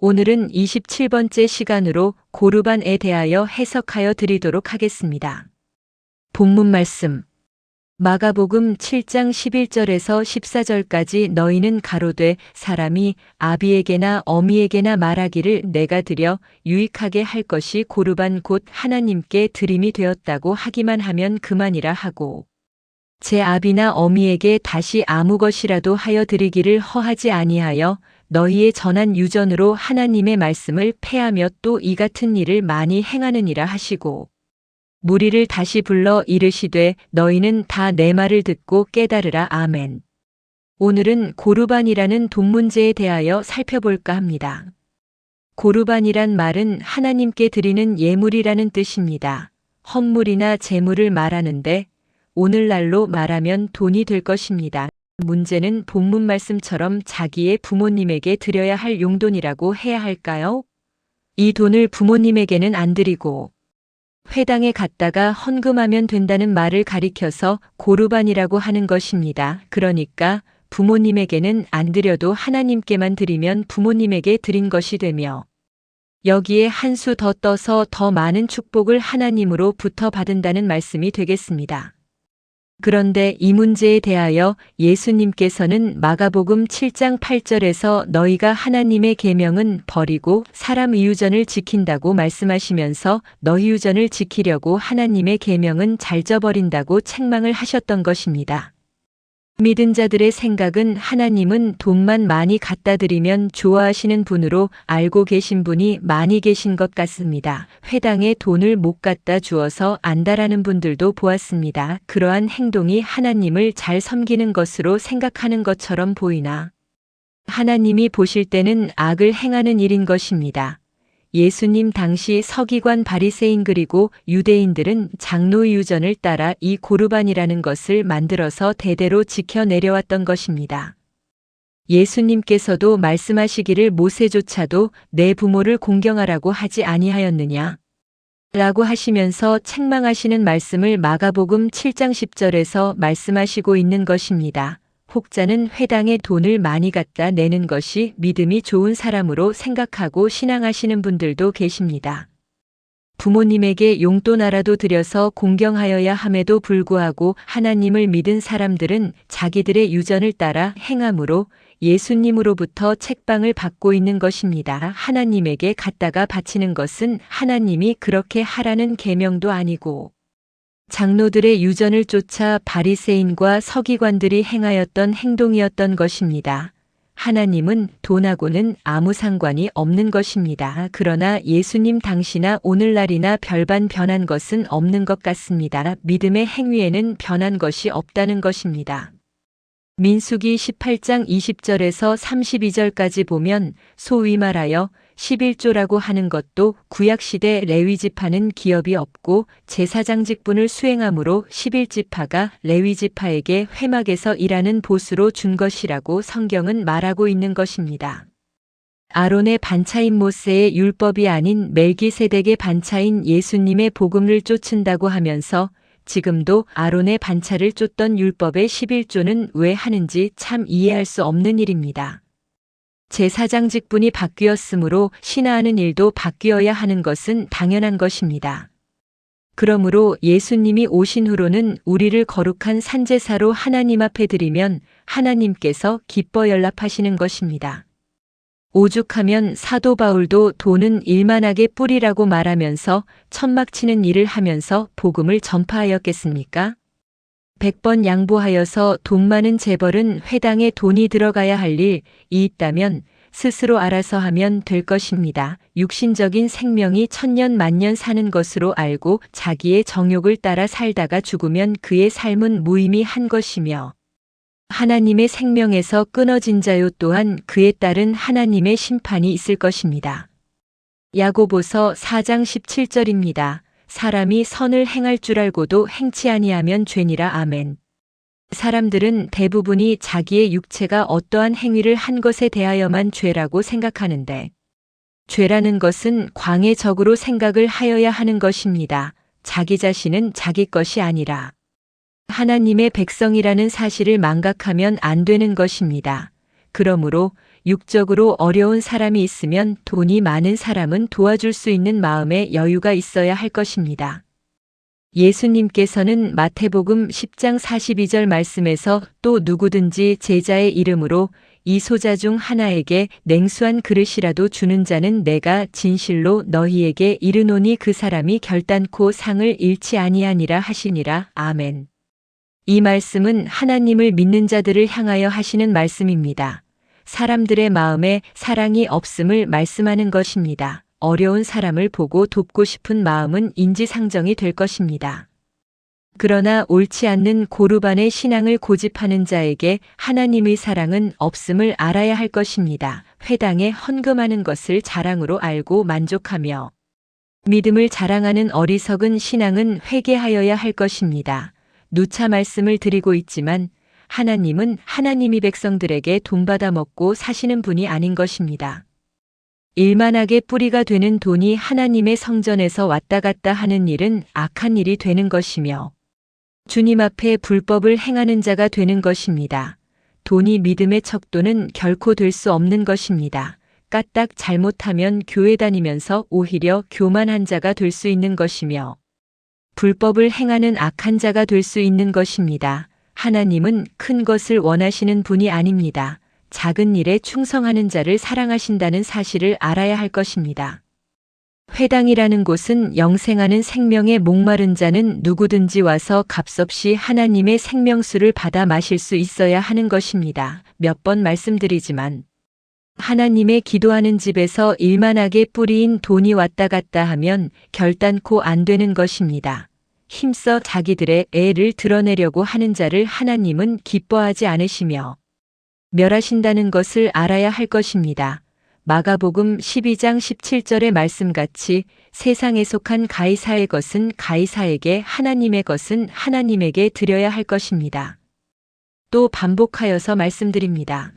오늘은 27번째 시간으로 고르반에 대하여 해석하여 드리도록 하겠습니다. 본문 말씀. 마가복음 7장 11절에서 14절까지 너희는 가로되 사람이 아비에게나 어미에게나 말하기를 내가 드려 유익하게 할 것이 고르반 곧 하나님께 드림이 되었다고 하기만 하면 그만이라 하고 제 아비나 어미에게 다시 아무 것이라도 하여 드리기를 허하지 아니하여 너희의 전한 유전으로 하나님의 말씀을 폐하며 또 이 같은 일을 많이 행하느니라 하시고 무리를 다시 불러 이르시되 너희는 다 내 말을 듣고 깨달으라. 아멘. 오늘은 고르반이라는 돈 문제에 대하여 살펴볼까 합니다. 고르반이란 말은 하나님께 드리는 예물이라는 뜻입니다. 헌물이나 제물을 말하는데 오늘날로 말하면 돈이 될 것입니다. 문제는 본문 말씀처럼 자기의 부모님에게 드려야 할 용돈이라고 해야 할까요? 이 돈을 부모님에게는 안 드리고 회당에 갔다가 헌금하면 된다는 말을 가리켜서 고르반이라고 하는 것입니다. 그러니까 부모님에게는 안 드려도 하나님께만 드리면 부모님에게 드린 것이 되며 여기에 한 수 더 떠서 더 많은 축복을 하나님으로부터 받는다는 말씀이 되겠습니다. 그런데 이 문제에 대하여 예수님께서는 마가복음 7장 8절에서 너희가 하나님의 계명은 버리고 사람 유전을 지킨다고 말씀하시면서 너희 유전을 지키려고 하나님의 계명은 잘 져버린다고 책망을 하셨던 것입니다. 믿은 자들의 생각은 하나님은 돈만 많이 갖다 드리면 좋아하시는 분으로 알고 계신 분이 많이 계신 것 같습니다. 회당에 돈을 못 갖다 주어서 안다라는 분들도 보았습니다. 그러한 행동이 하나님을 잘 섬기는 것으로 생각하는 것처럼 보이나 하나님이 보실 때는 악을 행하는 일인 것입니다. 예수님 당시 서기관 바리새인 그리고 유대인들은 장로의 유전을 따라 이 고르반이라는 것을 만들어서 대대로 지켜 내려왔던 것입니다. 예수님께서도 말씀하시기를 모세조차도 내 부모를 공경하라고 하지 아니하였느냐? 라고 하시면서 책망하시는 말씀을 마가복음 7장 10절에서 말씀하시고 있는 것입니다. 혹자는 회당에 돈을 많이 갖다 내는 것이 믿음이 좋은 사람으로 생각하고 신앙하시는 분들도 계십니다. 부모님에게 용돈하라도 드려서 공경하여야 함에도 불구하고 하나님을 믿은 사람들은 자기들의 유전을 따라 행함으로 예수님으로부터 책방을 받고 있는 것입니다. 하나님에게 갖다가 바치는 것은 하나님이 그렇게 하라는 계명도 아니고 장로들의 유전을 쫓아 바리새인과 서기관들이 행하였던 행동이었던 것입니다. 하나님은 돈하고는 아무 상관이 없는 것입니다. 그러나 예수님 당시나 오늘날이나 별반 변한 것은 없는 것 같습니다. 믿음의 행위에는 변한 것이 없다는 것입니다. 민수기 18장 20절에서 32절까지 보면 소위 말하여 11조라고 하는 것도 구약시대 레위지파는 기업이 없고 제사장 직분을 수행함으로 11지파가 레위지파에게 회막에서 일하는 보수로 준 것이라고 성경은 말하고 있는 것입니다. 아론의 반차인 모세의 율법이 아닌 멜기세덱의 반차인 예수님의 복음을 쫓는다고 하면서 지금도 아론의 반차를 쫓던 율법의 11조는 왜 하는지 참 이해할 수 없는 일입니다. 제사장 직분이 바뀌었으므로 신하하는 일도 바뀌어야 하는 것은 당연한 것입니다. 그러므로 예수님이 오신 후로는 우리를 거룩한 산제사로 하나님 앞에 드리면 하나님께서 기뻐 연락하시는 것입니다. 오죽하면 사도 바울도 돈은 일만하게 뿌리라고 말하면서 천막치는 일을 하면서 복음을 전파하였겠습니까? 100번 양보하여서 돈 많은 재벌은 회당에 돈이 들어가야 할 일이 있다면 스스로 알아서 하면 될 것입니다. 육신적인 생명이 천년 만년 사는 것으로 알고 자기의 정욕을 따라 살다가 죽으면 그의 삶은 무의미한 것이며 하나님의 생명에서 끊어진 자요 또한 그에 따른 하나님의 심판이 있을 것입니다. 야고보서 4장 17절입니다. 사람이 선을 행할 줄 알고도 행치 아니하면 죄니라. 아멘. 사람들은 대부분이 자기의 육체가 어떠한 행위를 한 것에 대하여만 죄라고 생각하는데 죄라는 것은 광해적으로 생각을 하여야 하는 것입니다. 자기 자신은 자기 것이 아니라 하나님의 백성이라는 사실을 망각하면 안 되는 것입니다. 그러므로 육적으로 어려운 사람이 있으면 돈이 많은 사람은 도와줄 수 있는 마음의 여유가 있어야 할 것입니다. 예수님께서는 마태복음 10장 42절 말씀에서 또 누구든지 제자의 이름으로 이 소자 중 하나에게 냉수한 그릇이라도 주는 자는 내가 진실로 너희에게 이르노니 그 사람이 결단코 상을 잃지 아니하니라 하시니라. 아멘. 이 말씀은 하나님을 믿는 자들을 향하여 하시는 말씀입니다. 사람들의 마음에 사랑이 없음을 말씀하는 것입니다. 어려운 사람을 보고 돕고 싶은 마음은 인지상정이 될 것입니다. 그러나 옳지 않는 고르반의 신앙을 고집하는 자에게 하나님의 사랑은 없음을 알아야 할 것입니다. 회당에 헌금하는 것을 자랑으로 알고 만족하며 믿음을 자랑하는 어리석은 신앙은 회개하여야 할 것입니다. 누차 말씀을 드리고 있지만 하나님은 하나님이 백성들에게 돈 받아 먹고 사시는 분이 아닌 것입니다. 일만하게 뿌리가 되는 돈이 하나님의 성전에서 왔다 갔다 하는 일은 악한 일이 되는 것이며 주님 앞에 불법을 행하는 자가 되는 것입니다. 돈이 믿음의 척도는 결코 될 수 없는 것입니다. 까딱 잘못하면 교회 다니면서 오히려 교만한 자가 될 수 있는 것이며 불법을 행하는 악한 자가 될 수 있는 것입니다. 하나님은 큰 것을 원하시는 분이 아닙니다. 작은 일에 충성하는 자를 사랑하신다는 사실을 알아야 할 것입니다. 회당이라는 곳은 영생하는 생명에 목마른 자는 누구든지 와서 값없이 하나님의 생명수를 받아 마실 수 있어야 하는 것입니다. 몇 번 말씀드리지만 하나님의 기도하는 집에서 일만하게 뿌리인 돈이 왔다 갔다 하면 결단코 안 되는 것입니다. 힘써 자기들의 애를 드러내려고 하는 자를 하나님은 기뻐하지 않으시며 멸하신다는 것을 알아야 할 것입니다. 마가복음 12장 17절의 말씀같이 세상에 속한 가이사의 것은 가이사에게 하나님의 것은 하나님에게 드려야 할 것입니다. 또 반복하여서 말씀드립니다.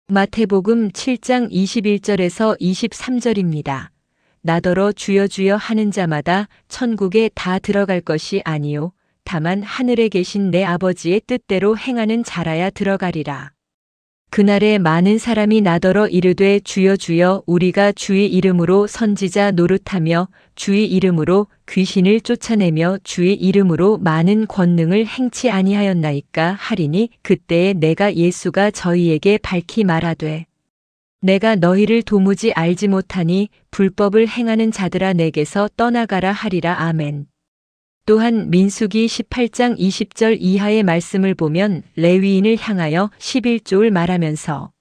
마태복음 7장 21절에서 23절입니다. 나더러 주여 주여 하는 자마다 천국에 다 들어갈 것이 아니요 다만 하늘에 계신 내 아버지의 뜻대로 행하는 자라야 들어가리라. 그날에 많은 사람이 나더러 이르되 주여 주여 우리가 주의 이름으로 선지자 노릇하며 주의 이름으로 귀신을 쫓아내며 주의 이름으로 많은 권능을 행치 아니하였나이까 하리니 그때에 내가 예수가 저희에게 밝히 말하되 내가 너희를 도무지 알지 못하니 불법을 행하는 자들아 내게서 떠나가라 하리라. 아멘. 또한 민수기 18장 20절 이하의 말씀을 보면 레위인을 향하여 11조를 말하면서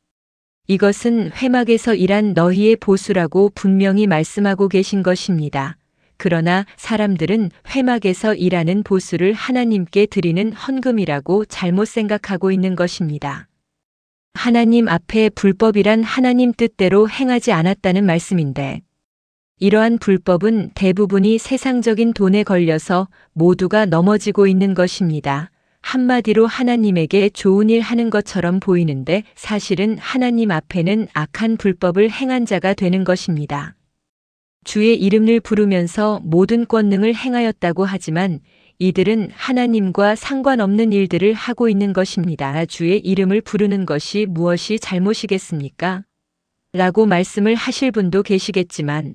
이것은 회막에서 일한 너희의 보수라고 분명히 말씀하고 계신 것입니다. 그러나 사람들은 회막에서 일하는 보수를 하나님께 드리는 헌금이라고 잘못 생각하고 있는 것입니다. 하나님 앞에 불법이란 하나님 뜻대로 행하지 않았다는 말씀인데 이러한 불법은 대부분이 세상적인 돈에 걸려서 모두가 넘어지고 있는 것입니다. 한마디로 하나님에게 좋은 일 하는 것처럼 보이는데 사실은 하나님 앞에는 악한 불법을 행한 자가 되는 것입니다. 주의 이름을 부르면서 모든 권능을 행하였다고 하지만 이들은 하나님과 상관없는 일들을 하고 있는 것입니다. 주의 이름을 부르는 것이 무엇이 잘못이겠습니까? 라고 말씀을 하실 분도 계시겠지만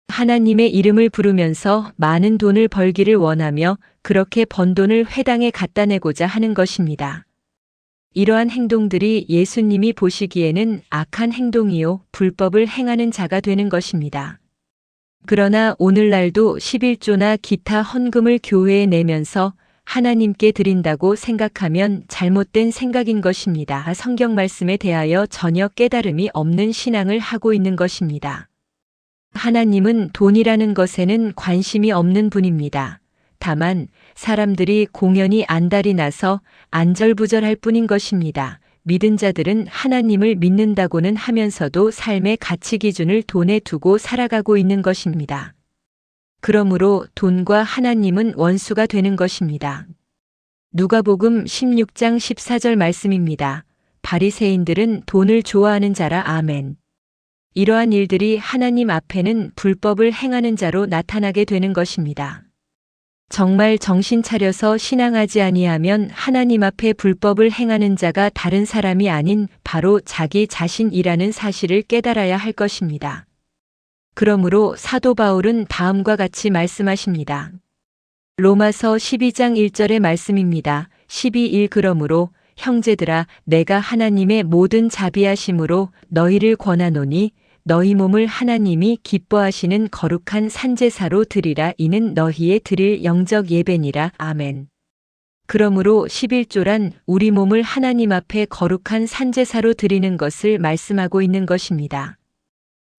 하나님의 이름을 부르면서 많은 돈을 벌기를 원하며 그렇게 번 돈을 회당에 갖다 내고자 하는 것입니다. 이러한 행동들이 예수님이 보시기에는 악한 행동이요 불법을 행하는 자가 되는 것입니다. 그러나 오늘날도 11조나 기타 헌금을 교회에 내면서 하나님께 드린다고 생각하면 잘못된 생각인 것입니다. 성경 말씀에 대하여 전혀 깨달음이 없는 신앙을 하고 있는 것입니다. 하나님은 돈이라는 것에는 관심이 없는 분입니다. 다만 사람들이 공연히 안달이 나서 안절부절할 뿐인 것입니다. 믿은 자들은 하나님을 믿는다고는 하면서도 삶의 가치 기준을 돈에 두고 살아가고 있는 것입니다. 그러므로 돈과 하나님은 원수가 되는 것입니다. 누가복음 16장 14절 말씀입니다. 바리새인들은 돈을 좋아하는 자라. 아멘. 이러한 일들이 하나님 앞에는 불법을 행하는 자로 나타나게 되는 것입니다. 정말 정신 차려서 신앙하지 아니하면 하나님 앞에 불법을 행하는 자가 다른 사람이 아닌 바로 자기 자신이라는 사실을 깨달아야 할 것입니다. 그러므로 사도 바울은 다음과 같이 말씀하십니다. 로마서 12장 1절의 말씀입니다. 12일 그러므로 형제들아 내가 하나님의 모든 자비하심으로 너희를 권하노니 너희 몸을 하나님이 기뻐하시는 거룩한 산제사로 드리라. 이는 너희의 드릴 영적 예배니라. 아멘. 그러므로 11조란 우리 몸을 하나님 앞에 거룩한 산제사로 드리는 것을 말씀하고 있는 것입니다.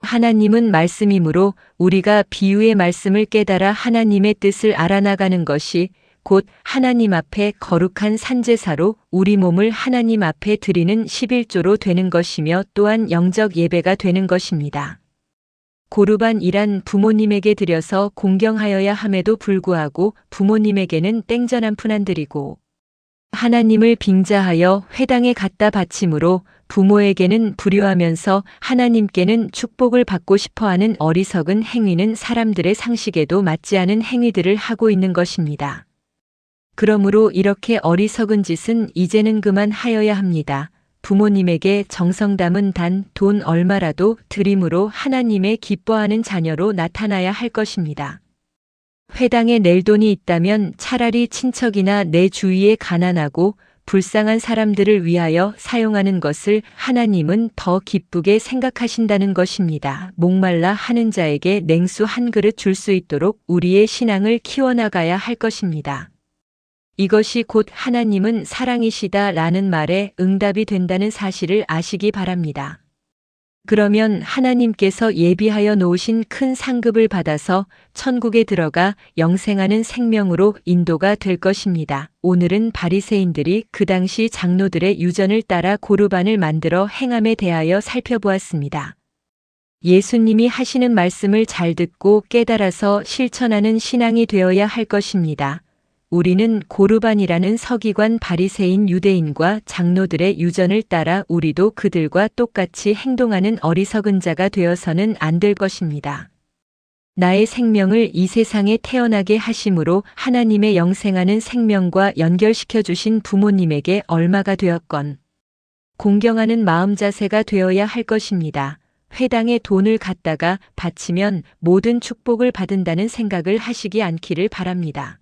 하나님은 말씀이므로 우리가 비유의 말씀을 깨달아 하나님의 뜻을 알아나가는 것이 곧 하나님 앞에 거룩한 산제사로 우리 몸을 하나님 앞에 드리는 11조로 되는 것이며 또한 영적 예배가 되는 것입니다. 고르반이란 부모님에게 드려서 공경하여야 함에도 불구하고 부모님에게는 땡전 한 푼 안 드리고 하나님을 빙자하여 회당에 갖다 바치므로 부모에게는 불효하면서 하나님께는 축복을 받고 싶어하는 어리석은 행위는 사람들의 상식에도 맞지 않은 행위들을 하고 있는 것입니다. 그러므로 이렇게 어리석은 짓은 이제는 그만하여야 합니다. 부모님에게 정성 담은 단 돈 얼마라도 드림으로 하나님의 기뻐하는 자녀로 나타나야 할 것입니다. 회당에 낼 돈이 있다면 차라리 친척이나 내 주위에 가난하고 불쌍한 사람들을 위하여 사용하는 것을 하나님은 더 기쁘게 생각하신다는 것입니다. 목말라 하는 자에게 냉수 한 그릇 줄 수 있도록 우리의 신앙을 키워나가야 할 것입니다. 이것이 곧 하나님은 사랑이시다 라는 말에 응답이 된다는 사실을 아시기 바랍니다. 그러면 하나님께서 예비하여 놓으신 큰 상급을 받아서 천국에 들어가 영생하는 생명으로 인도가 될 것입니다. 오늘은 바리새인들이 그 당시 장로들의 유전을 따라 고르반을 만들어 행함에 대하여 살펴보았습니다. 예수님이 하시는 말씀을 잘 듣고 깨달아서 실천하는 신앙이 되어야 할 것입니다. 우리는 고르반이라는 서기관 바리새인 유대인과 장로들의 유전을 따라 우리도 그들과 똑같이 행동하는 어리석은 자가 되어서는 안 될 것입니다. 나의 생명을 이 세상에 태어나게 하심으로 하나님의 영생하는 생명과 연결시켜 주신 부모님에게 얼마가 되었건 공경하는 마음 자세가 되어야 할 것입니다. 회당에 돈을 갖다가 바치면 모든 축복을 받는다는 생각을 하시기 않기를 바랍니다.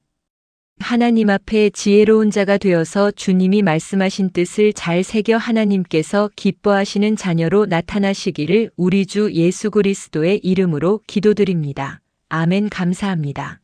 하나님 앞에 지혜로운 자가 되어서 주님이 말씀하신 뜻을 잘 새겨 하나님께서 기뻐하시는 자녀로 나타나시기를 우리 주 예수 그리스도의 이름으로 기도드립니다. 아멘. 감사합니다.